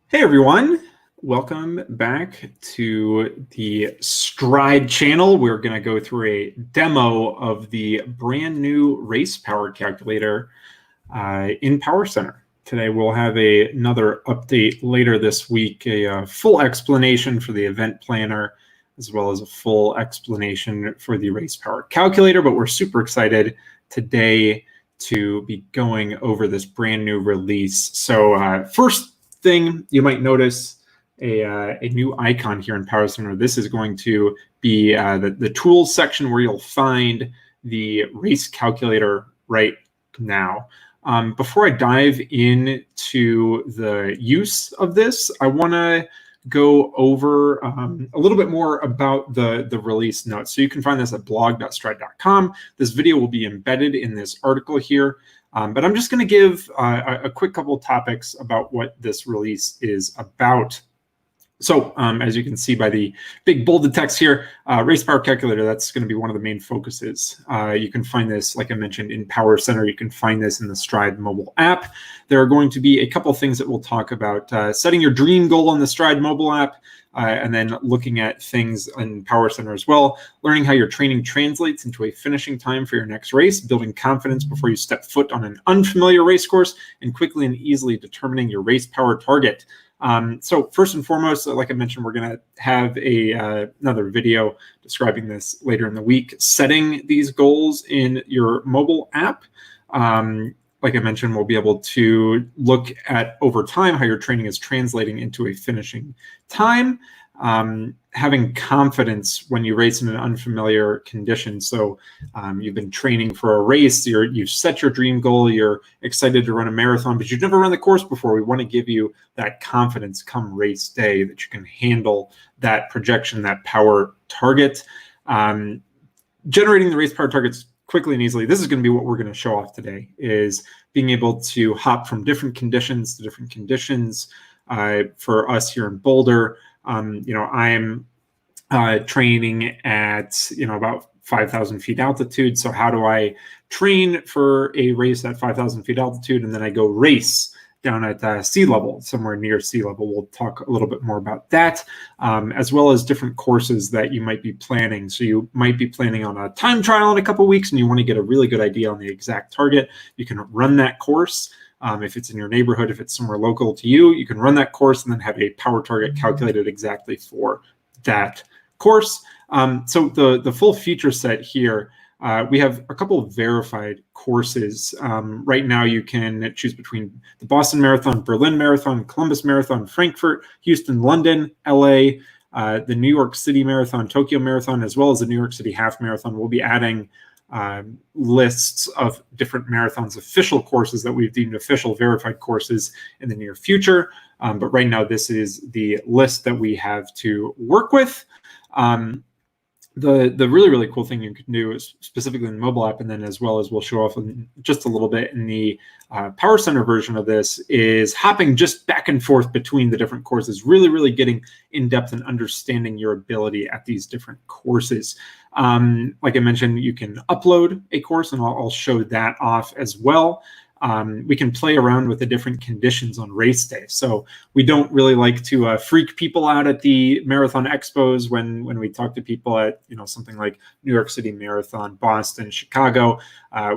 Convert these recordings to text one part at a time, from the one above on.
Hey everyone, welcome back to the Stride channel. We're going to go through a demo of the brand new race power calculator in Power Center. Today we'll have another update later this week, a full explanation for the event planner, as well as a full explanation for the race power calculator. But we're super excited today to be going over this brand new release. So first thing you might notice a new icon here in Power Center. This is going to be the tools section where you'll find the race calculator right now. Before I dive into the use of this, I want to go over a little bit more about the release notes. So you can find this at blog.stride.com. This video will be embedded in this article here. But I'm just going to give a quick couple of topics about what this release is about. So as you can see by the big bolded text here, race power calculator, that's going to be one of the main focuses. You can find this, like I mentioned, in Power Center. You can find this in the Stride mobile app. There are going to be a couple of things that we'll talk about. Setting your dream goal on the Stride mobile app, and then looking at things in Power Center as well, learning how your training translates into a finishing time for your next race, building confidence before you step foot on an unfamiliar race course, and quickly and easily determining your race power target. So first and foremost, like I mentioned, we're going to have another video describing this later in the week, setting these goals in your mobile app. Like I mentioned, we'll be able to look at over time how your training is translating into a finishing time, having confidence when you race in an unfamiliar condition. So you've been training for a race, you've set your dream goal, you're excited to run a marathon, but you've never run the course before. We want to give you that confidence come race day that you can handle that projection, that power target. Generating the race power targets quickly and easily. This is going to be what we're going to show off today, is being able to hop from different conditions to different conditions. For us here in Boulder, I'm training at about 5,000 feet altitude. So how do I train for a race at 5,000 feet altitude, and then I go race down at sea level, somewhere near sea level? We'll talk a little bit more about that, as well as different courses that you might be planning. So you might be planning on a time trial in a couple of weeks, and you want to get a really good idea on the exact target. You can run that course. If it's in your neighborhood, if it's somewhere local to you, you can run that course and then have a power target calculated exactly for that course. So the full feature set here, we have a couple of verified courses. Right now you can choose between the Boston Marathon, Berlin Marathon, Columbus Marathon, Frankfurt, Houston, London, LA, the New York City Marathon, Tokyo Marathon, as well as the New York City Half Marathon. We'll be adding lists of different marathons, official courses that we've deemed official verified courses in the near future. But right now, this is the list that we have to work with. The really, really cool thing you can do is specifically in the mobile app, and then as well as we'll show off in just a little bit in the Power Center version of this, is hopping just back and forth between the different courses, really, really getting in depth and understanding your ability at these different courses. Like I mentioned, you can upload a course, and I'll show that off as well. We can play around with the different conditions on race day. So we don't really like to freak people out at the marathon expos when we talk to people at something like New York City Marathon, Boston, Chicago.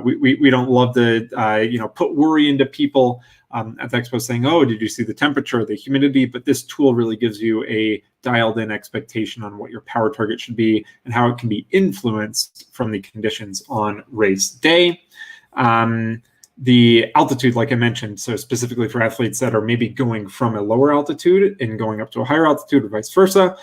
We don't love to put worry into people at the expo saying, oh, did you see the temperature, the humidity? But this tool really gives you a dialed in expectation on what your power target should be and how it can be influenced from the conditions on race day. The altitude, like I mentioned, so specifically for athletes that are maybe going from a lower altitude and going up to a higher altitude or vice versa,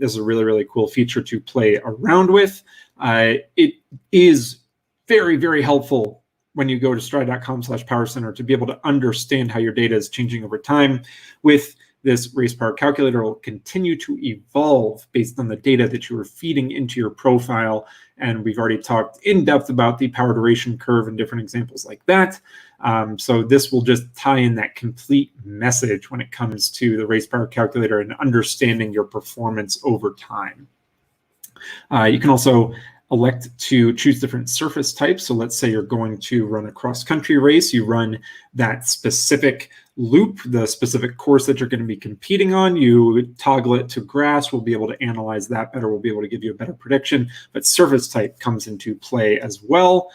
this is a really, really cool feature to play around with. It is very, very helpful when you go to stride.com/powercenter to be able to understand how your data is changing over time. With this race power calculator, will continue to evolve based on the data that you are feeding into your profile. And we've already talked in depth about the power duration curve and different examples like that. So this will just tie in that complete message when it comes to the race power calculator and understanding your performance over time. You can also elect to choose different surface types. So let's say you're going to run a cross-country race. You run that specific loop, the specific course that you're going to be competing on. You toggle it to grass, we'll be able to analyze that better. We'll be able to give you a better prediction, but surface type comes into play as well.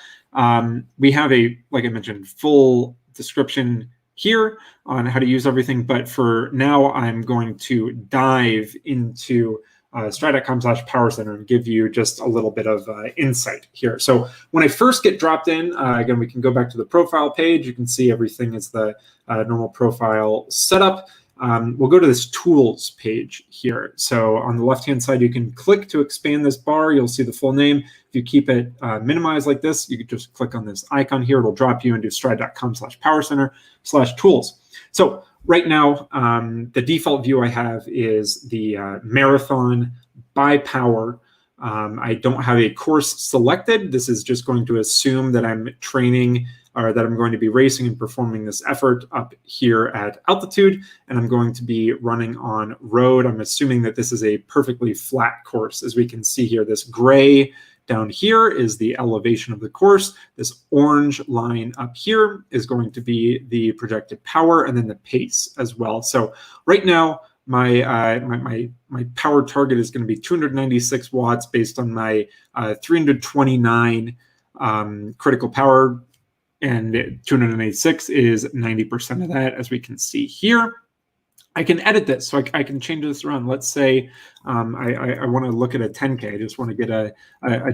We have like I mentioned, full description here on how to use everything, but for now, I'm going to dive into stride.com/power center and give you just a little bit of insight here. So when I first get dropped in, again, we can go back to the profile page. You can see everything is the normal profile setup. We'll go to this tools page here. So on the left-hand side, you can click to expand this bar. You'll see the full name. If you keep it minimized like this, you can just click on this icon here. It'll drop you into stride.com/power center/tools. So right now, the default view I have is the marathon by power. I don't have a course selected. This is just going to assume that I'm training or that I'm going to be racing and performing this effort up here at altitude, and I'm going to be running on road. I'm assuming that this is a perfectly flat course. As we can see here, this gray down here is the elevation of the course. This orange line up here is going to be the projected power, and then the pace as well. So right now, my power target is going to be 296 watts based on my 329 critical power, and 286 is 90% of that, as we can see here. I can edit this, so I can change this around. Let's say I want to look at a 10K. I just want to get a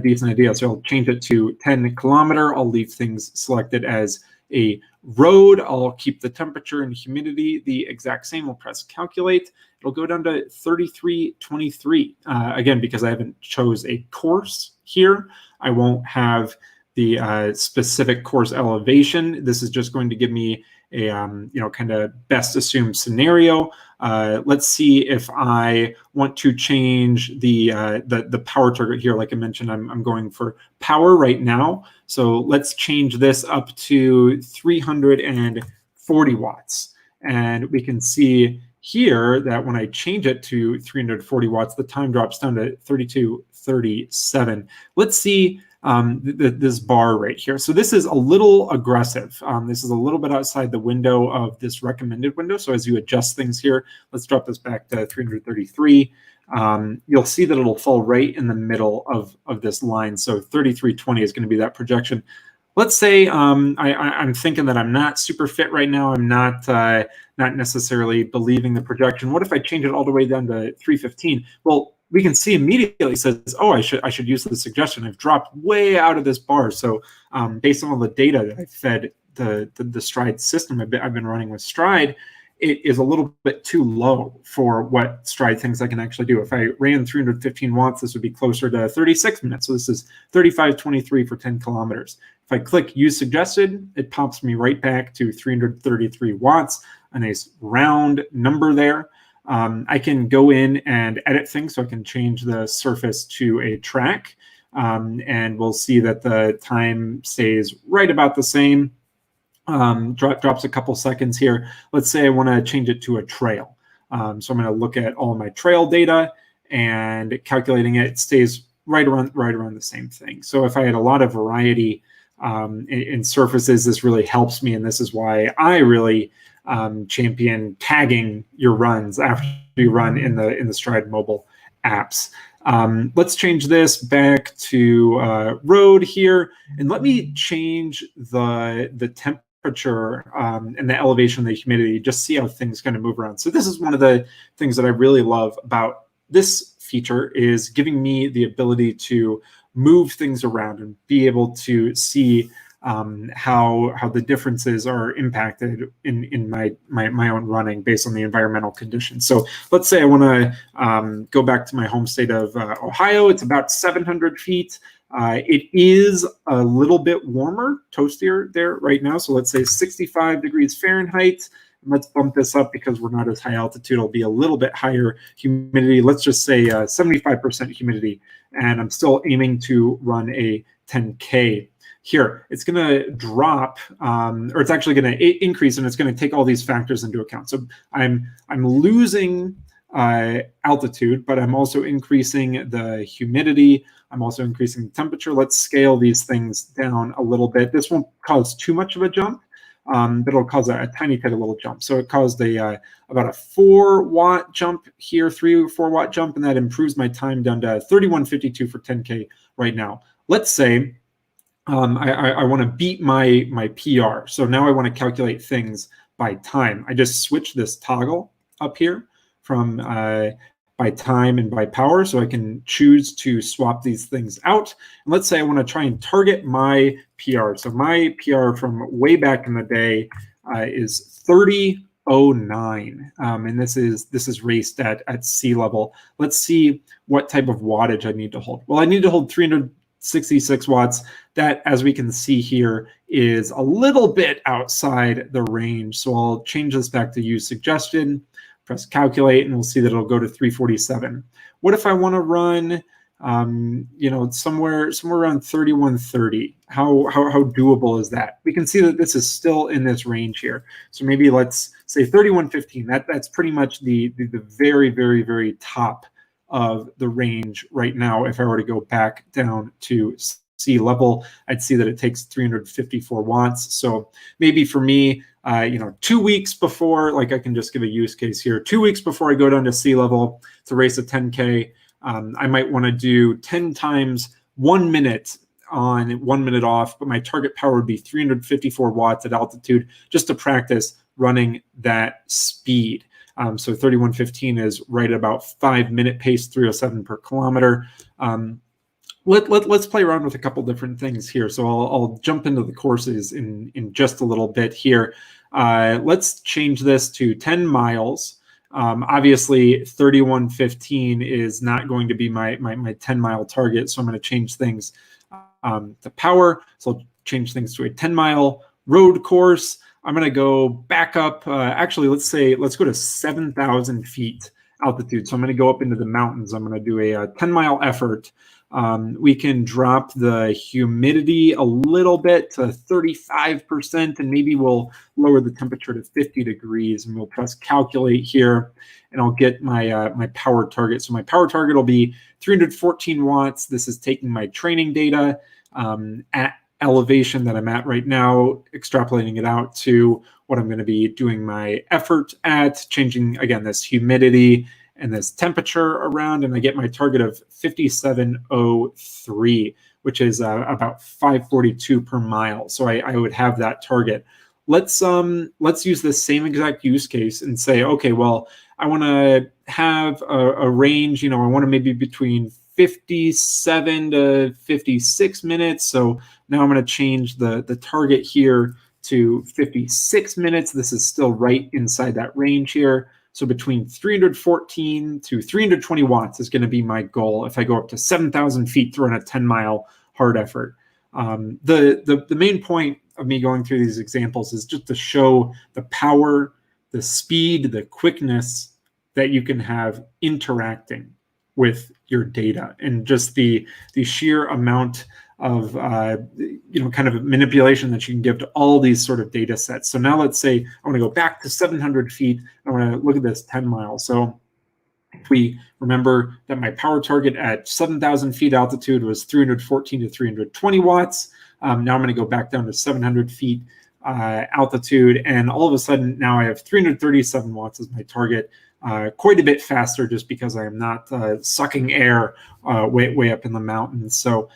decent idea. So I'll change it to 10 kilometer. I'll leave things selected as a road. I'll keep the temperature and humidity the exact same. We'll press calculate. It'll go down to 3323. Again, because I haven't chose a course here, I won't have the specific course elevation. This is just going to give me a kind of best assumed scenario. Let's see if I want to change the power target here. Like I mentioned, I'm going for power right now. So let's change this up to 340 watts. And we can see here that when I change it to 340 watts, the time drops down to 32:37. Let's see this bar right here. So this is a little aggressive. This is a little bit outside the window of this recommended window. So as you adjust things here, let's drop this back to 333. You'll see that it'll fall right in the middle of this line. So 3320 is going to be that projection. Let's say I'm thinking that I'm not super fit right now. I'm not necessarily believing the projection. What if I change it all the way down to 315? Well, we can see immediately it says, oh, I should use the suggestion. I've dropped way out of this bar. So based on all the data that I fed the Stride system I've been running with Stride, it is a little bit too low for what Stride thinks I can actually do. If I ran 315 watts, this would be closer to 36 minutes. So this is 35:23 for 10 kilometers. If I click use suggested, it pops me right back to 333 watts, a nice round number there. I can go in and edit things, so I can change the surface to a track, and we'll see that the time stays right about the same. Drops a couple seconds here. Let's say I want to change it to a trail. So I'm going to look at all my trail data and calculating it. It stays right around the same thing. So if I had a lot of variety in surfaces, this really helps me, and this is why I really champion tagging your runs after you run in the Stride mobile apps. Let's change this back to road here, and let me change the temperature and the elevation, the humidity, just see how things kind of move around. So this is one of the things that I really love about this feature, is giving me the ability to move things around and be able to see how the differences are impacted in my own running based on the environmental conditions. So let's say I want to go back to my home state of Ohio. It's about 700 feet. It is a little bit warmer, toastier there right now. So let's say 65 degrees Fahrenheit. Let's bump this up because we're not as high altitude. It'll be a little bit higher humidity. Let's just say 75% humidity. And I'm still aiming to run a 10K. Here, it's going to drop, or it's actually going to increase, and it's going to take all these factors into account. So I'm losing altitude, but I'm also increasing the humidity. I'm also increasing the temperature. Let's scale these things down a little bit. This won't cause too much of a jump, but it'll cause a tiny little jump. So it caused about a 4-watt jump here, 3 or 4 watt jump, and that improves my time down to 31:52 for 10K right now. Let's say I want to beat my PR. So now I want to calculate things by time. I just switch this toggle up here from by time and by power, so I can choose to swap these things out. And let's say I want to try and target my PR. So my PR from way back in the day is 30:09, and this is raced at sea level. Let's see what type of wattage I need to hold. Well, I need to hold 366 watts. That, as we can see here, is a little bit outside the range. So I'll change this back to use suggested, press calculate, and we'll see that it'll go to 347. What if I want to run, somewhere around 3130? How doable is that? We can see that this is still in this range here. So maybe let's say 3115. That's pretty much the very, very, very top of the range right now. If I were to go back down to sea level, I'd see that it takes 354 watts. So maybe for me, 2 weeks before, like I can just give a use case here, 2 weeks before I go down to sea level to race a 10K, I might want to do 10 times 1 minute on, 1 minute off, but my target power would be 354 watts at altitude, just to practice running that speed. So 31:15 is right at about 5-minute pace, 307 per kilometer. Let's play around with a couple different things here. So I'll jump into the courses in just a little bit here. Let's change this to 10 miles. Obviously, 31:15 is not going to be my 10-mile target, so I'm going to change things to power. So I'll change things to a 10-mile road course. I'm going to go back up. Actually, let's go to 7,000 feet altitude. So I'm going to go up into the mountains. I'm going to do a 10-mile effort. We can drop the humidity a little bit to 35%, and maybe we'll lower the temperature to 50 degrees, and we'll press calculate here, and I'll get my my power target. So my power target will be 314 watts. This is taking my training data at elevation that I'm at right now, extrapolating it out to what I'm going to be doing my effort at, changing, again, this humidity and this temperature around, and I get my target of 5703, which is about 542 per mile. So I would have that target. Let's use the same exact use case and say, okay, well, I want to have a range, I want to maybe between 57 to 56 minutes. So now I'm going to change the target here to 56 minutes. This is still right inside that range here. So between 314 to 320 watts is going to be my goal if I go up to 7,000 feet to run a 10-mile hard effort. The main point of me going through these examples is just to show the power, the speed, the quickness that you can have interacting with your data, and just the sheer amount of kind of manipulation that you can give to all these sort of data sets. So now let's say I want to go back to 700 feet. I want to look at this 10 miles. So if we remember that my power target at 7,000 feet altitude was 314 to 320 watts. Now I'm going to go back down to 700 feet altitude, and all of a sudden now I have 337 watts as my target. Quite a bit faster, just because I am not sucking air way up in the mountains. So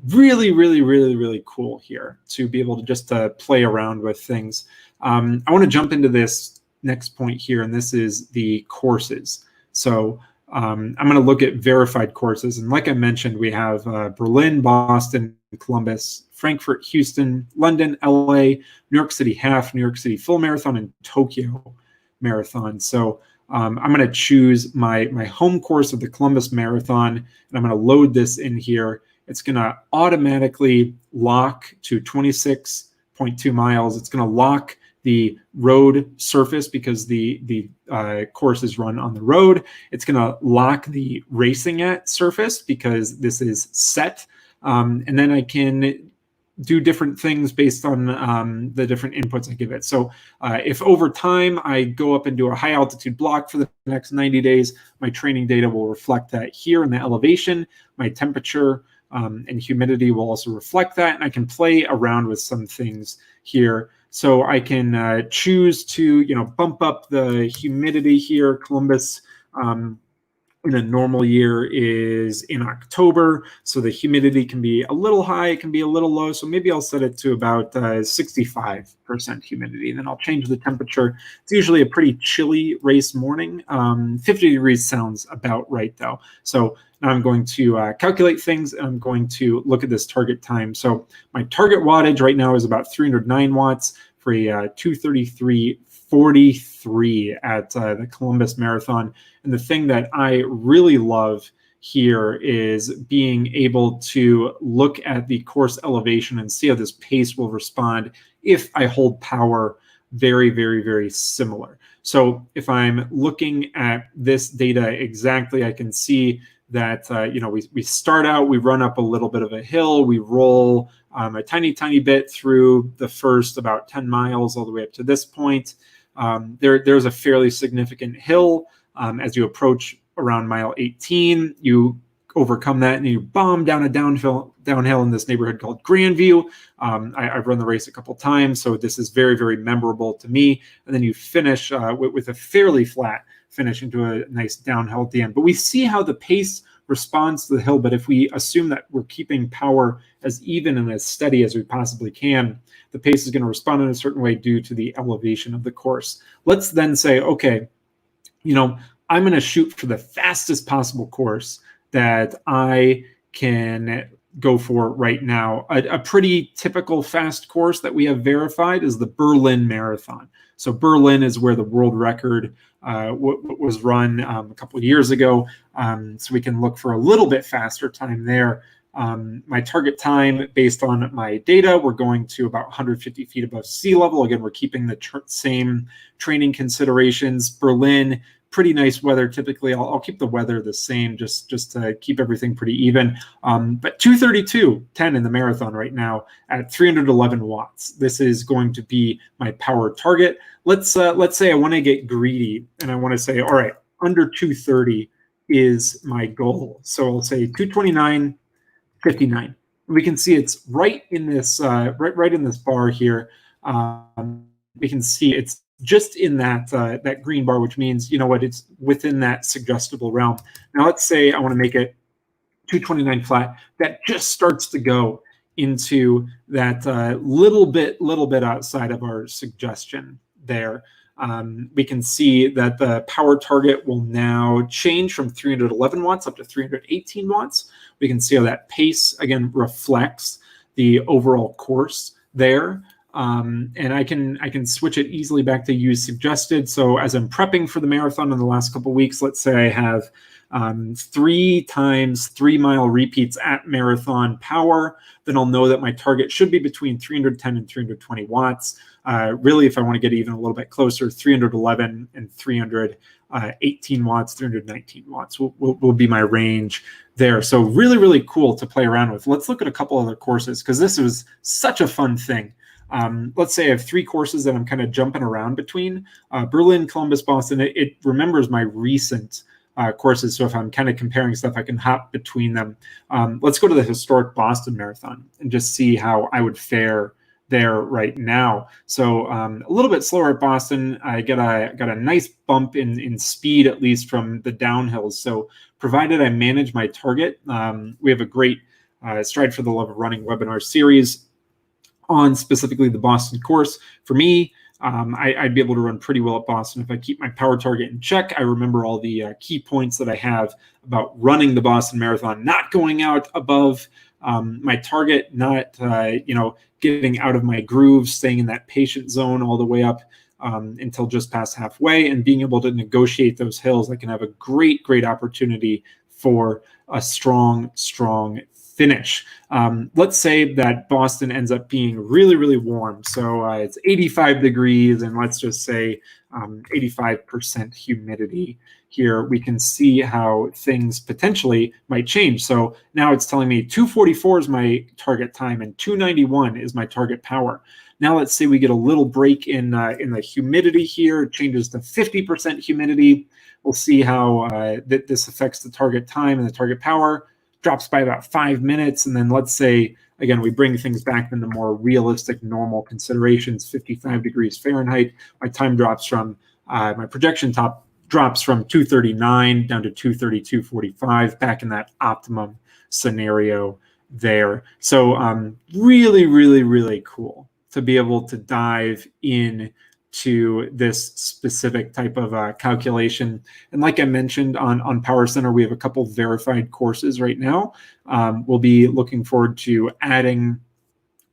really, really, really, really cool here to be able to just play around with things. I want to jump into this next point here, and this is the courses. So I'm going to look at verified courses. And like I mentioned, we have Berlin, Boston, Columbus, Frankfurt, Houston, London, LA, New York City half, New York City full marathon, and Tokyo marathon. So I'm going to choose my home course of the Columbus Marathon, and I'm going to load this in here. It's going to automatically lock to 26.2 miles. It's going to lock the road surface because the course is run on the road. It's going to lock the racing at surface because this is set. And then I can do different things based on the different inputs I give it. So if over time I go up and do a high altitude block for the next 90 days, my training data will reflect that here in the elevation. My temperature and humidity will also reflect that. And I can play around with some things here. So I can choose to, bump up the humidity here. Columbus, in a normal year is in October, so the humidity can be a little high, it can be a little low, so maybe I'll set it to about 65% humidity, and then I'll change the temperature. It's usually a pretty chilly race morning. 50 degrees sounds about right, though. So now I'm going to calculate things, and I'm going to look at this target time. So my target wattage right now is about 309 watts for a 233.43 at the Columbus Marathon. And the thing that I really love here is being able to look at the course elevation and see how this pace will respond if I hold power very, very, very similar. So if I'm looking at this data exactly, I can see that we start out, we run up a little bit of a hill, we roll a tiny bit through the first about 10 miles all the way up to this point. There's a fairly significant hill. As you approach around mile 18, you overcome that and you bomb down a downhill in this neighborhood called Grandview. I've run the race a couple times, so this is very, very memorable to me. And then you finish with a fairly flat finish into a nice downhill at the end. But we see how the pace responds to the hill, but if we assume that we're keeping power as even and as steady as we possibly can, the pace is going to respond in a certain way due to the elevation of the course. Let's then say, okay, I'm going to shoot for the fastest possible course that I can go for right now. A pretty typical fast course that we have verified is the Berlin Marathon. So Berlin is where the world record was run a couple of years ago. So we can look for a little bit faster time there. My target time based on my data, we're going to about 150 feet above sea level. Again, we're keeping the same training considerations. Berlin, pretty nice weather typically. I'll keep the weather the same just to keep everything pretty even. But 232.10 in the marathon right now at 311 watts. This is going to be my power target. Let's say I want to get greedy and I want to say, all right, under 230 is my goal. So I'll say 229.59. We can see it's right in this right in this bar here. We can see it's just in that green bar, which means, it's within that suggestible realm. Now let's say I want to make it 229 flat. That just starts to go into that little bit outside of our suggestion there. We can see that the power target will now change from 311 watts up to 318 watts. We can see how that pace, again, reflects the overall course there. And I can switch it easily back to use suggested. So as I'm prepping for the marathon in the last couple of weeks, let's say I have 3 times 3 mile repeats at marathon power, then I'll know that my target should be between 310 and 320 watts. Really, if I want to get even a little bit closer, 311 and 318 watts, 319 watts will be my range there. So really, really cool to play around with. Let's look at a couple other courses because this was such a fun thing. Let's say I have 3 courses that I'm kind of jumping around between. Berlin, Columbus, Boston. It remembers my recent courses. So if I'm kind of comparing stuff, I can hop between them. Let's go to the historic Boston Marathon and just see how I would fare there right now. So a little bit slower at Boston. I got a nice bump in speed, at least from the downhills. So provided I manage my target, we have a great Stride for the Love of Running webinar series on specifically the Boston course. For me, I'd be able to run pretty well at Boston if I keep my power target in check. I remember all the key points that I have about running the Boston Marathon, not going out above my target, not getting out of my groove, staying in that patient zone all the way up until just past halfway, and being able to negotiate those hills. I can have a great opportunity for a strong finish. Let's say that Boston ends up being really, really warm. So it's 85 degrees and let's just say 85% humidity here. We can see how things potentially might change. So now it's telling me 244 is my target time and 291 is my target power. Now let's say we get a little break in the humidity here. It changes to 50% humidity. We'll see how this affects the target time and the target power. Drops by about 5 minutes, and then let's say again, we bring things back into more realistic, normal considerations, 55 degrees Fahrenheit. My time drops from, my projection top drops from 239 down to 232.45, back in that optimum scenario there. So really, really, really cool to be able to dive in to this specific type of calculation. And like I mentioned on Power Center, we have a couple verified courses right now. We'll be looking forward to adding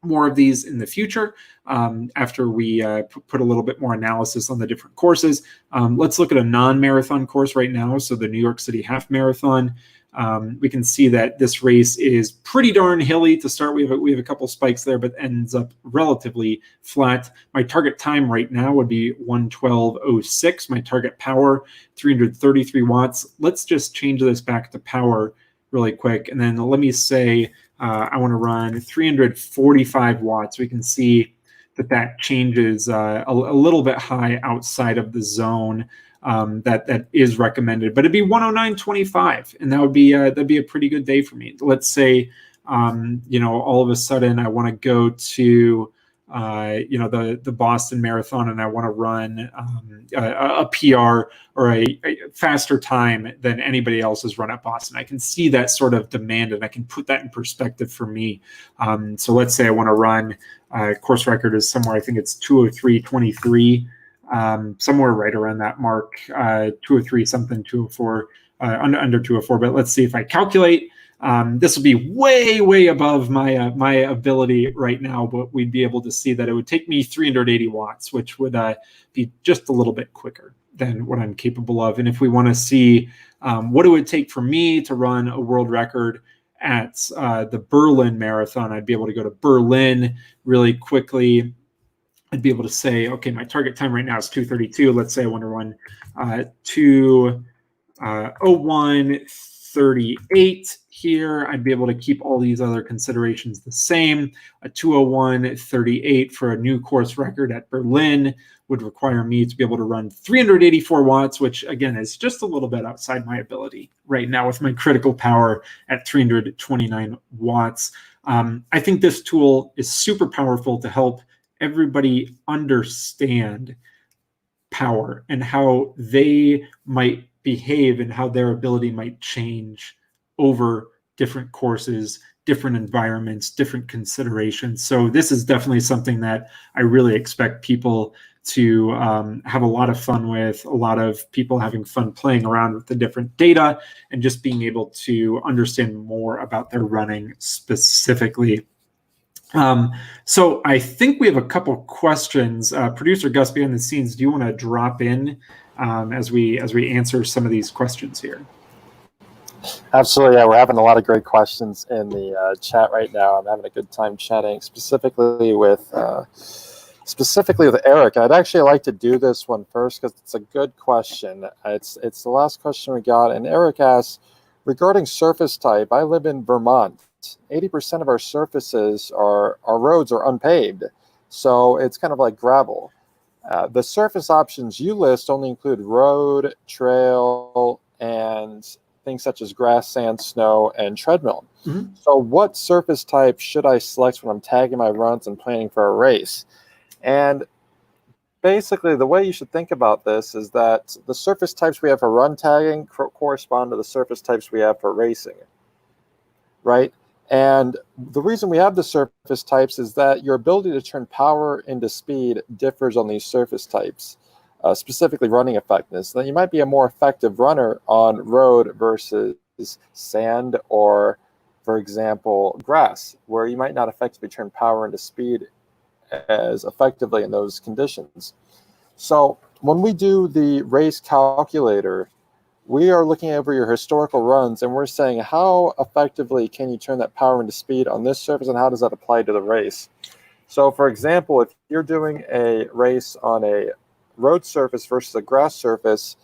more of these in the future after we put a little bit more analysis on the different courses. Let's look at a non-marathon course right now. So the New York City Half Marathon. We can see that this race is pretty darn hilly to start. We have a couple spikes there, but ends up relatively flat. My target time right now would be 1:12:06. My target power, 333 watts. Let's just change this back to power really quick. And then let me say I want to run 345 watts. We can see that changes a little bit high outside of the zone that is recommended, but it'd be 109.25, and that'd be a pretty good day for me. Let's say all of a sudden I want to go to the Boston Marathon, and I want to run a PR or a faster time than anybody else has run at Boston. I can see that sort of demand, and I can put that in perspective for me. So let's say I want to run course record is somewhere, I think it's 203.23. Somewhere right around that mark, 203 something, 204, under 204. But let's see if I calculate. This will be way above my ability right now, but we'd be able to see that it would take me 380 watts, which would be just a little bit quicker than what I'm capable of. And if we want to see what it would take for me to run a world record at the Berlin Marathon, I'd be able to go to Berlin really quickly. I'd be able to say, okay, my target time right now is 2:32. Let's say I want to run 2:01:38 here. I'd be able to keep all these other considerations the same. A 2:01:38 for a new course record at Berlin would require me to be able to run 384 watts, which again is just a little bit outside my ability right now with my critical power at 329 watts. I think this tool is super powerful to help everybody understand power and how they might behave and how their ability might change over different courses, different environments, different considerations. So this is definitely something that I really expect people to have a lot of fun with, a lot of people having fun playing around with the different data and just being able to understand more about their running specifically. So I think we have a couple questions. Producer Gus behind the scenes, do you want to drop in as we answer some of these questions here? Absolutely. Yeah, we're having a lot of great questions in the chat right now. I'm having a good time chatting specifically with Eric. I'd actually like to do this one first because it's a good question. It's the last question we got, and Eric asks, regarding surface type, I live in Vermont. 80% of our surfaces our roads are unpaved, so it's kind of like gravel. The surface options you list only include road, trail, and things such as grass, sand, snow, and treadmill. Mm-hmm. So what surface type should I select when I'm tagging my runs and planning for a race? And basically, the way you should think about this is that the surface types we have for run tagging correspond to the surface types we have for racing, right? And the reason we have the surface types is that your ability to turn power into speed differs on these surface types, specifically running effectiveness. Now, you might be a more effective runner on road versus sand or, for example, grass, where you might not effectively turn power into speed as effectively in those conditions. So when we do the race calculator, we are looking over your historical runs, and we're saying how effectively can you turn that power into speed on this surface, and how does that apply to the race? So, for example, if you're doing a race on a road surface versus a grass surface,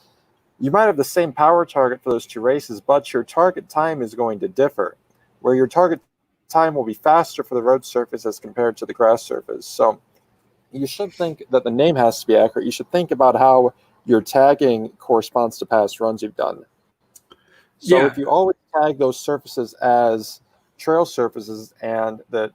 you might have the same power target for those two races, but your target time is going to differ, where your target time will be faster for the road surface as compared to the grass surface. So you should think that the name has to be accurate. You should think about how your tagging corresponds to past runs you've done. So if you always tag those surfaces as trail surfaces and the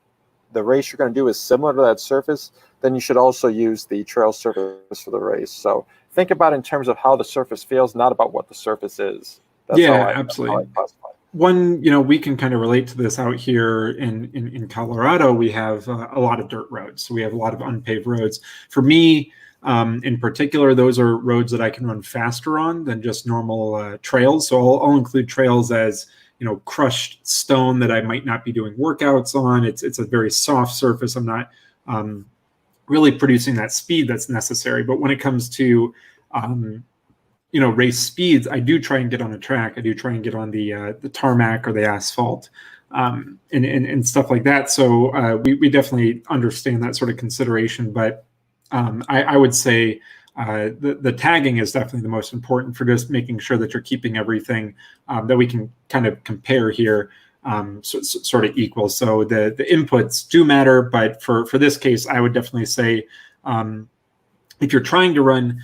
race you're going to do is similar to that surface, then you should also use the trail surface for the race. So think about it in terms of how the surface feels, not about what the surface is. That's absolutely. That's how I classify it. One, we can kind of relate to this out here in Colorado. We have a lot of dirt roads. So we have a lot of unpaved roads. For me, in particular, those are roads that I can run faster on than just normal trails. So I'll include trails as, crushed stone that I might not be doing workouts on. It's a very soft surface. I'm not really producing that speed that's necessary. But when it comes to race speeds, I do try and get on a track. I do try and get on the tarmac or the asphalt, and stuff like that. So we definitely understand that sort of consideration. But I would say the tagging is definitely the most important for just making sure that you're keeping everything that we can kind of compare here sort of equal. So the inputs do matter, but for this case, I would definitely say if you're trying to run,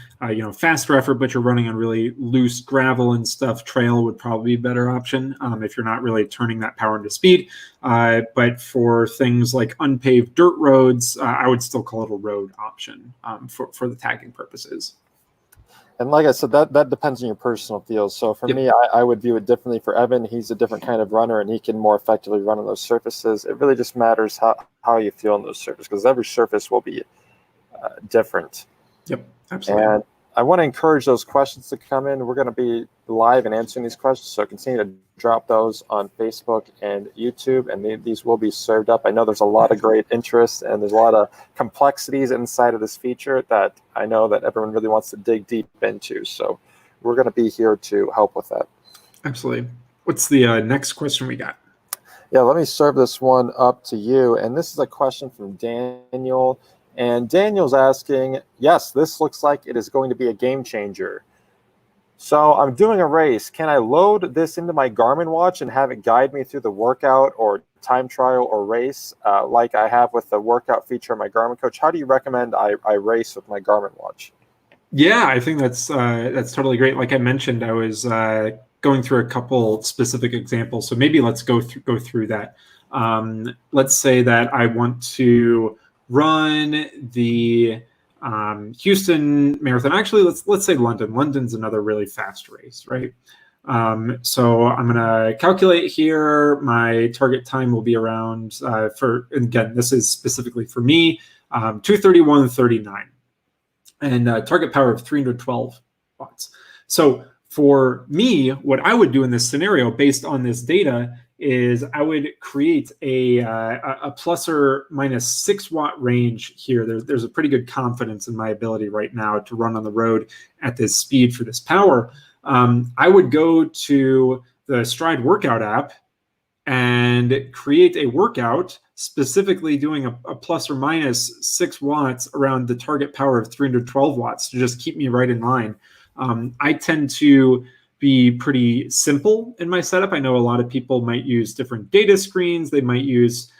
faster effort, but you're running on really loose gravel and stuff, trail would probably be a better option if you're not really turning that power into speed. But for things like unpaved dirt roads, I would still call it a road option for the tagging purposes. And like I said, that depends on your personal feel. So for me, I would view it differently. For Evan, he's a different kind of runner, and he can more effectively run on those surfaces. It really just matters how you feel on those surfaces, because every surface will be different. Yep, absolutely. And I want to encourage those questions to come in. We're going to be live and answering these questions, so continue to drop those on Facebook and YouTube, and these will be served up. I know there's a lot of great interest, and there's a lot of complexities inside of this feature that I know that everyone really wants to dig deep into. So we're going to be here to help with that. Absolutely. What's the next question we got? Yeah, let me serve this one up to you. And this is a question from Daniel. And Daniel's asking, yes, this looks like it is going to be a game changer. So I'm doing a race. Can I load this into my Garmin watch and have it guide me through the workout or time trial or race like I have with the workout feature of my Garmin Coach? How do you recommend I race with my Garmin watch? Yeah, I think that's totally great. Like I mentioned, I was going through a couple specific examples. So maybe let's go through that. Let's say that I want to run the Houston Marathon. Actually, let's say London. London's another really fast race, right? So I'm gonna calculate here. My target time will be around and again, this is specifically for me, 2:31:39, and target power of 312 watts. So for me, what I would do in this scenario, based on this data, is I would create a plus or minus 6 watt range here. There's a pretty good confidence in my ability right now to run on the road at this speed for this power. I would go to the Stride workout app and create a workout specifically doing a plus or minus 6 watts around the target power of 312 watts to just keep me right in line. I tend to be pretty simple in my setup. I know a lot of people might use different data screens. They might use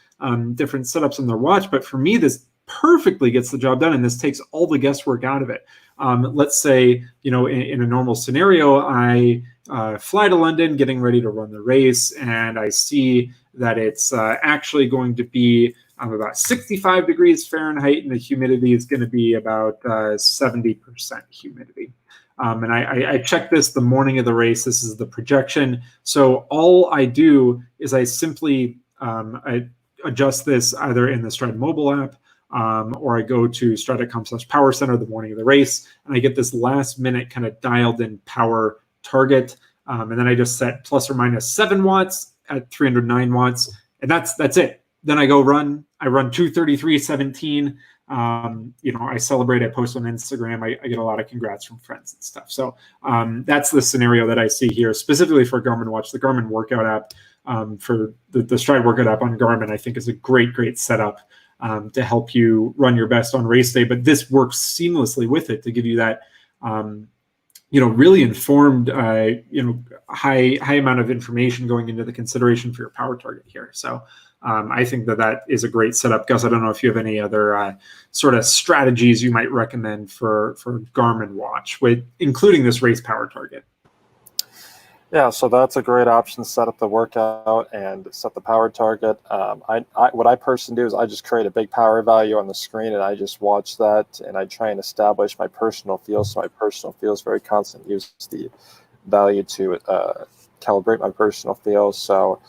different setups on their watch. But for me, this perfectly gets the job done, and this takes all the guesswork out of it. Let's say, in a normal scenario, I fly to London getting ready to run the race, and I see that it's actually going to be about 65 degrees Fahrenheit, and the humidity is going to be about 70% humidity. And I check this the morning of the race. This is the projection. So all I do is I simply I adjust this either in the Stride mobile app or I go to stride.com/power center the morning of the race, and I get this last minute kind of dialed in power target. And then I just set plus or minus 7 watts at 309 watts. And that's it. Then I go run. I run 2:33:17. I celebrate, I post on Instagram, I get a lot of congrats from friends and stuff. So that's the scenario that I see here, specifically for Garmin Watch. The Garmin workout app for the Stride workout app on Garmin, I think is a great setup to help you run your best on race day. But this works seamlessly with it to give you that, really informed, high amount of information going into the consideration for your power target here. So I think that is a great setup. Gus, I don't know if you have any other sort of strategies you might recommend for Garmin Watch, including this race power target. Yeah, so that's a great option. Set up the workout and set the power target. What I personally do is I just create a big power value on the screen and I just watch that and I try and establish my personal feel. So my personal feel is very constant. Use the value to calibrate my personal feel. So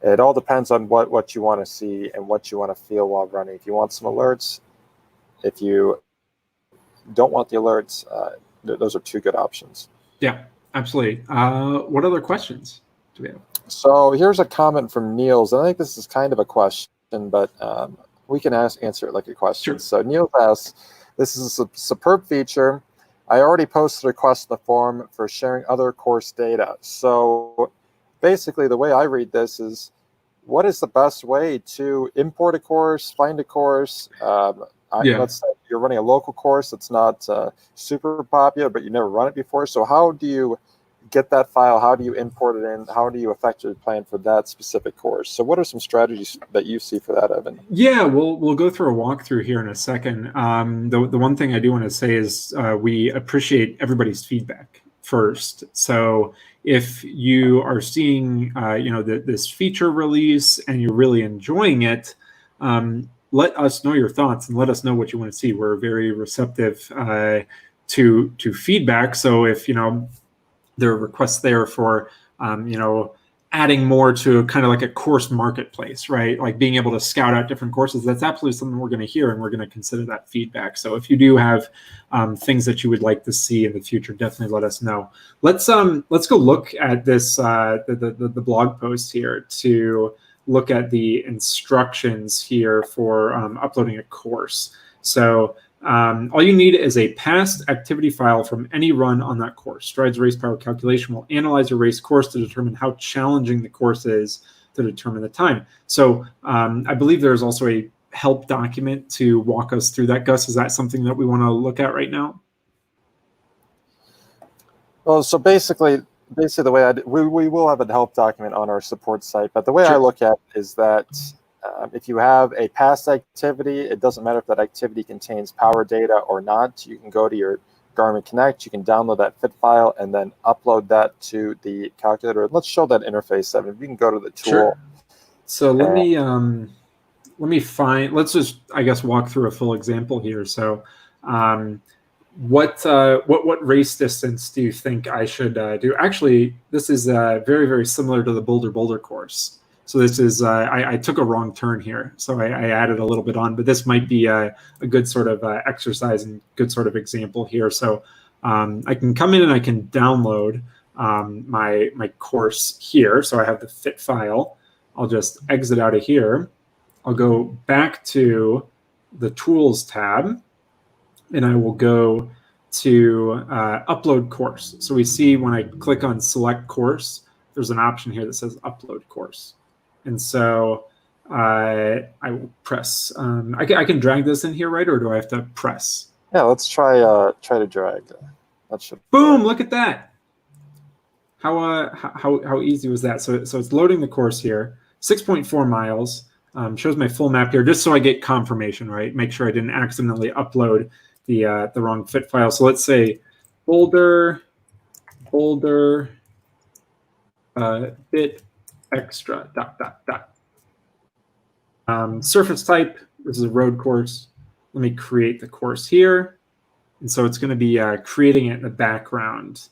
it all depends on what you want to see and what you want to feel while running. If you want some alerts, if you don't want the alerts, those are two good options. Yeah, absolutely. What other questions do we have? So here's a comment from Niels, and I think this is kind of a question, but we can answer it like a question. Sure. So Niels asks, this is a superb feature. I already posted a request in the forum for sharing other course data. So basically the way I read this is, what is the best way to import a course, find a course? Let's say you're running a local course that's not super popular, but you never run it before. So how do you get that file? How do you import it in? How do you effectively plan for that specific course? So what are some strategies that you see for that, Evan? Yeah, we'll go through a walkthrough here in a second. The one thing I do want to say is we appreciate everybody's feedback first. So if you are seeing this feature release and you're really enjoying it, let us know your thoughts and let us know what you want to see. We're very receptive to feedback. So if there are requests there for adding more to kind of like a course marketplace, right? Like being able to scout out different courses. That's absolutely something we're going to hear, and we're going to consider that feedback. So if you do have things that you would like to see in the future, definitely let us know. Let's go look at this the blog post here to look at the instructions here for uploading a course. So all you need is a past activity file from any run on that course. Stride's race power calculation will analyze your race course to determine how challenging the course is to determine the time. So I believe there's also a help document to walk us through that. Gus, is that something that we want to look at right now? Well, so basically the way we will have a help document on our support site, but the way Sure. I look at it is that if you have a past activity, it doesn't matter if that activity contains power data or not. You can go to your Garmin Connect, you can download that fit file and then upload that to the calculator. Let's show that interface, Evan. You can go to the tool. Sure. So let me find. Let's just, I guess, walk through a full example here. So, what race distance do you think I should do? Actually, this is very, very similar to the Boulder course. So this is, I took a wrong turn here. So I added a little bit on, but this might be a good sort of exercise and good sort of example here. So I can come in and I can download my course here. So I have the fit file. I'll just exit out of here. I'll go back to the Tools tab, and I will go to Upload Course. So we see when I click on Select Course, there's an option here that says Upload Course. And so I will press. I can drag this in here, right? Or do I have to press? Yeah, let's try to drag. That should. Boom! Look at that. How easy was that? So it's loading the course here. 6.4 miles. Shows my full map here, just so I get confirmation, right? Make sure I didn't accidentally upload the wrong fit file. So let's say Boulder bit extra ... Surface type, this is a road course. Let me create the course here. And so it's going to be creating it in the background.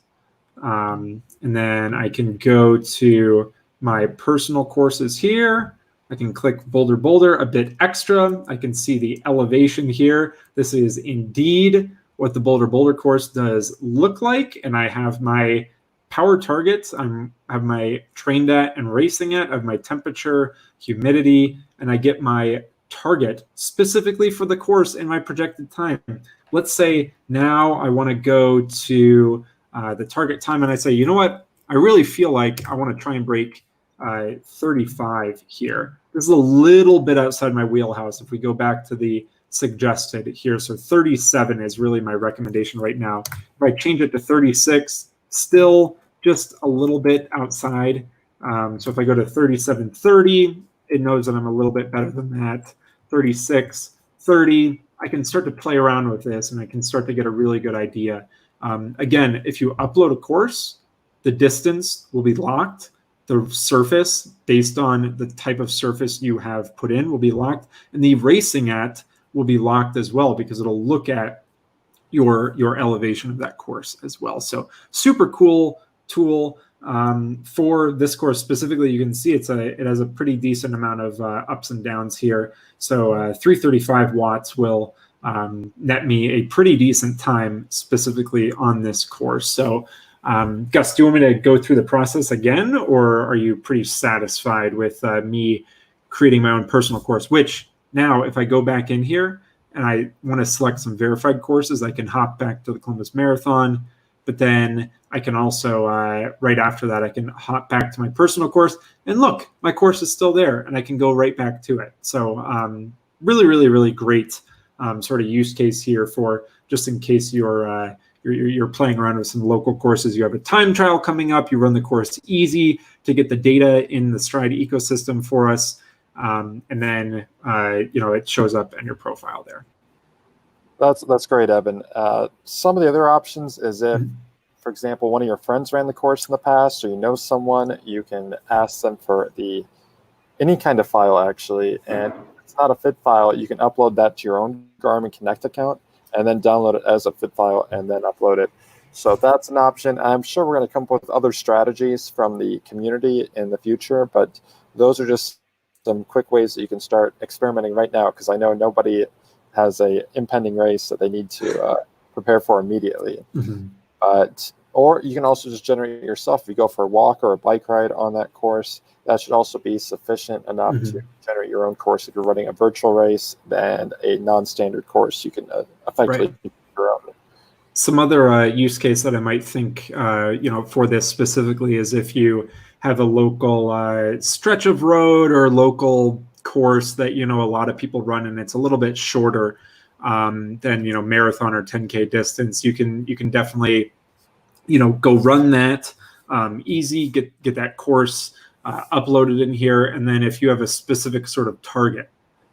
And then I can go to my personal courses here. I can click Boulder a bit extra. I can see the elevation here. This is indeed what the Boulder course does look like. And I have my power targets. I have my trained at and racing at. I have my temperature, humidity, and I get my target specifically for the course and my projected time. Let's say now I want to go to the target time, and I say, you know what? I really feel like I want to try and break 35 here. This is a little bit outside my wheelhouse. If we go back to the suggested here, so 37 is really my recommendation right now. If I change it to 36, still just a little bit outside. So if I go to 37:30, it knows that I'm a little bit better than that. 36:30, I can start to play around with this and I can start to get a really good idea. Again, if you upload a course, The distance will be locked. The surface, based on the type of surface you have put in, will be locked. And the racing at will be locked as well, because it'll look at your elevation of that course as well. So super cool tool. For this course specifically, you can see it has a pretty decent amount of ups and downs here. So 335 watts will net me a pretty decent time specifically on this course. So Gus, do you want me to go through the process again, or are you pretty satisfied with me creating my own personal course? Which now, if I go back in here and I want to select some verified courses, I can hop back to the Columbus Marathon. But then I can also, right after that, I can hop back to my personal course. And look, my course is still there, and I can go right back to it. So really, really, really great sort of use case here for just in case you're playing around with some local courses. You have a time trial coming up. You run the course easy to get the data in the Stride ecosystem for us. And then, it shows up in your profile there. That's great, Evan. Some of the other options is if, for example, one of your friends ran the course in the past, or you know someone, you can ask them for any kind of file, actually. And if it's not a fit file, you can upload that to your own Garmin Connect account and then download it as a fit file and then upload it. So that's an option. I'm sure we're going to come up with other strategies from the community in the future, but those are just some quick ways that you can start experimenting right now, because I know nobody has a impending race that they need to prepare for immediately. Or you can also just generate it yourself. If you go for a walk or a bike ride on that course, that should also be sufficient enough to generate your own course. If you're running a virtual race and a non-standard course, you can effectively do your own. Some other use case that I might think, for this specifically is if you have a local stretch of road or local course that a lot of people run, and it's a little bit shorter than marathon or 10K distance. You can definitely go run that easy, get that course uploaded in here, and then if you have a specific sort of target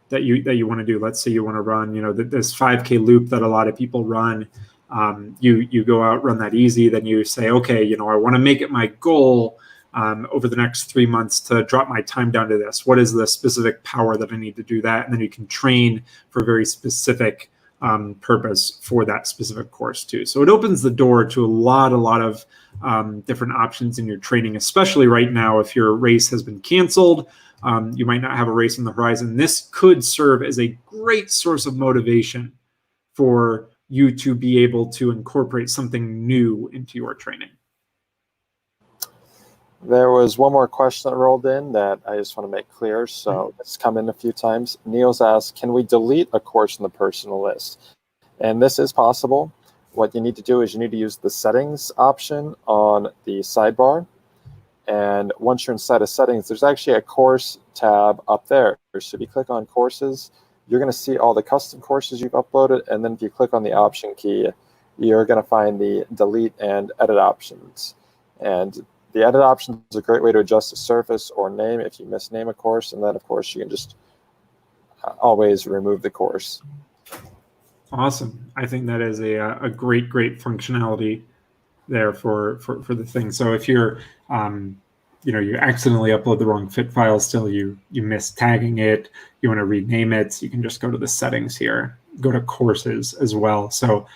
that you want to do, let's say you want to run this 5K loop that a lot of people run. You go out, run that easy, then you say, okay, I want to make it my goal over the next 3 months to drop my time down to this. What is the specific power that I need to do that? And then you can train for a very specific purpose for that specific course too. So it opens the door to a lot of different options in your training, especially right now if your race has been canceled. You might not have a race on the horizon. This could serve as a great source of motivation for you to be able to incorporate something new into your training. There was one more question that rolled in that I just want to make clear. So it's come in a few times. Niels asked, can we delete a course in the personal list? And this is possible. What you need to do is you need to use the settings option on the sidebar. And once you're inside of settings, there's actually a course tab up there. So if you click on courses, you're going to see all the custom courses you've uploaded. And then if you click on the option key, you're going to find the delete and edit options. And the edit option is a great way to adjust the surface or name if you misname a course. And then, of course, you can just always remove the course. Awesome. I think that is a great functionality there for the thing. So if you're, you accidentally upload the wrong fit file still, you miss tagging it, you want to rename it, you can just go to the settings here, go to courses as well. So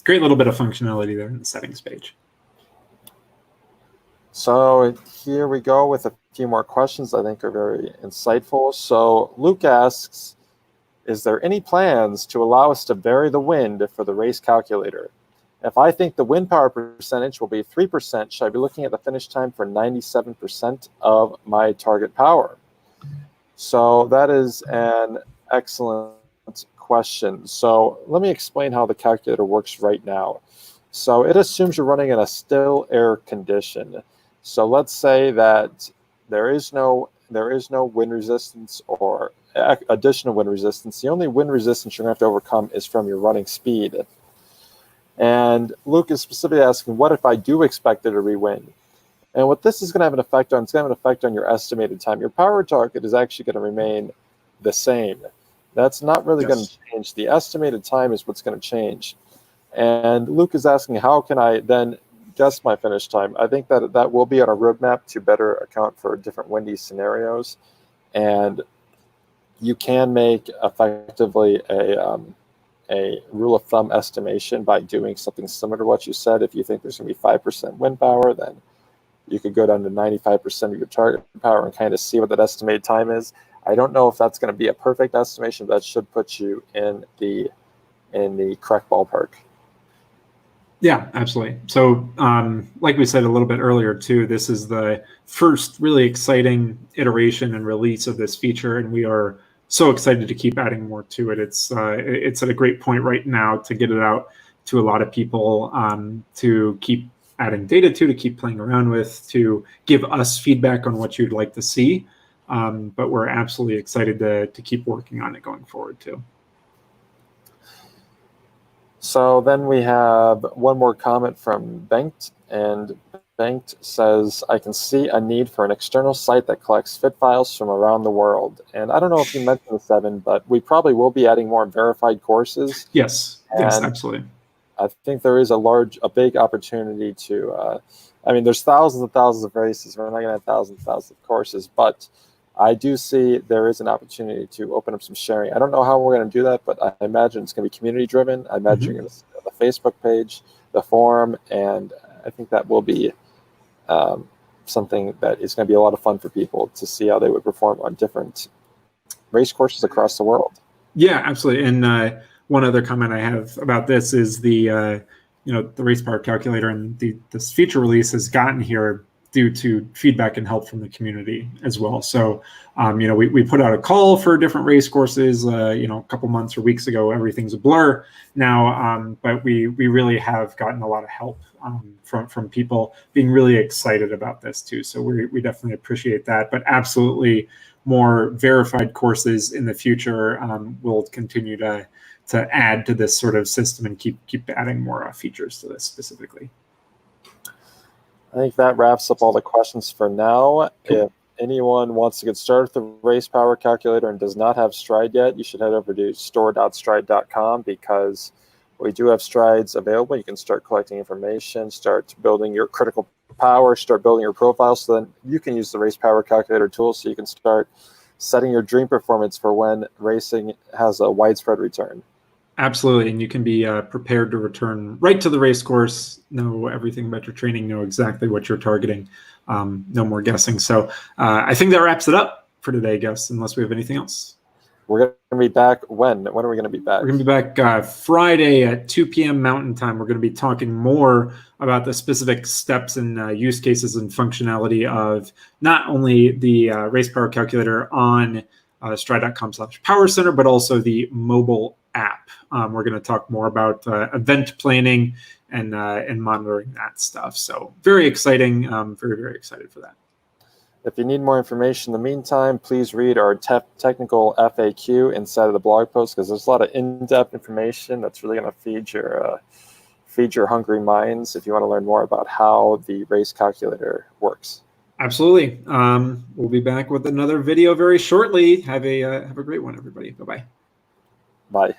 great little bit of functionality there in the settings page. So here we go with a few more questions I think are very insightful. So Luke asks, is there any plans to allow us to vary the wind for the race calculator? If I think the wind power percentage will be 3%, should I be looking at the finish time for 97% of my target power? So that is an excellent question. So let me explain how the calculator works right now. So it assumes you're running in a still air condition. So let's say that there is no wind resistance or additional wind resistance. The only wind resistance you're going to have to overcome is from your running speed. And Luke is specifically asking, what if I do expect it to re-wind? And what this is going to have an effect on, it's going to have an effect on your estimated time. Your power target is actually going to remain the same. That's not really going to change. The estimated time is what's going to change. And Luke is asking, how can I then guess my finish time. I think that that will be on a roadmap to better account for different windy scenarios, and you can make effectively a rule of thumb estimation by doing something similar to what you said. If you think there's going to be 5% wind power, then you could go down to 95% of your target power and kind of see what that estimated time is. I don't know if that's going to be a perfect estimation, but that should put you in the correct ballpark. Yeah, absolutely. So, like we said a little bit earlier too, this is the first really exciting iteration and release of this feature, and we are so excited to keep adding more to it. It's at a great point right now to get it out to a lot of people, to keep adding data to keep playing around with, to give us feedback on what you'd like to see. But we're absolutely excited to keep working on it going forward too. So then we have one more comment from Bengt, and Bengt says, I can see a need for an external site that collects fit files from around the world. And I don't know if you mentioned this, Evan, but we probably will be adding more verified courses. Yes, absolutely. I think there is a big opportunity to, I mean, there's thousands and thousands of races. We're not going to have thousands and thousands of courses, but I do see there is an opportunity to open up some sharing. I don't know how we're going to do that, but I imagine it's going to be community driven. I imagine you're going to see the Facebook page, the forum, and I think that will be something that is going to be a lot of fun for people to see how they would perform on different race courses across the world. Yeah, absolutely. And one other comment I have about this is the race power calculator and this feature release has gotten here due to feedback and help from the community as well. So, we put out a call for different race courses, a couple months or weeks ago. Everything's a blur now, but we really have gotten a lot of help from people being really excited about this too. So we definitely appreciate that. But absolutely, more verified courses in the future. We'll continue to add to this sort of system and keep adding more features to this specifically. I think that wraps up all the questions for now. Cool. If anyone wants to get started with the race power calculator and does not have Stride yet, you should head over to store.stride.com because we do have Strides available. You can start collecting information, start building your critical power, start building your profile, so then you can use the race power calculator tool so you can start setting your dream performance for when racing has a widespread return. Absolutely, and you can be prepared to return right to the race course, know everything about your training, know exactly what you're targeting, no more guessing. So I think that wraps it up for today, Gus, unless we have anything else. We're going to be back when? When are we going to be back? We're going to be back Friday at 2 p.m. Mountain Time. We're going to be talking more about the specific steps and use cases and functionality of not only the race power calculator on stride.com/power center, but also the mobile app. We're going to talk more about event planning and monitoring that stuff. So very exciting. Very, very excited for that. If you need more information in the meantime, please read our technical FAQ inside of the blog post because there's a lot of in-depth information that's really going to feed your hungry minds if you want to learn more about how the race calculator works. Absolutely. We'll be back with another video very shortly. Have a great one, everybody. Bye-bye. Bye.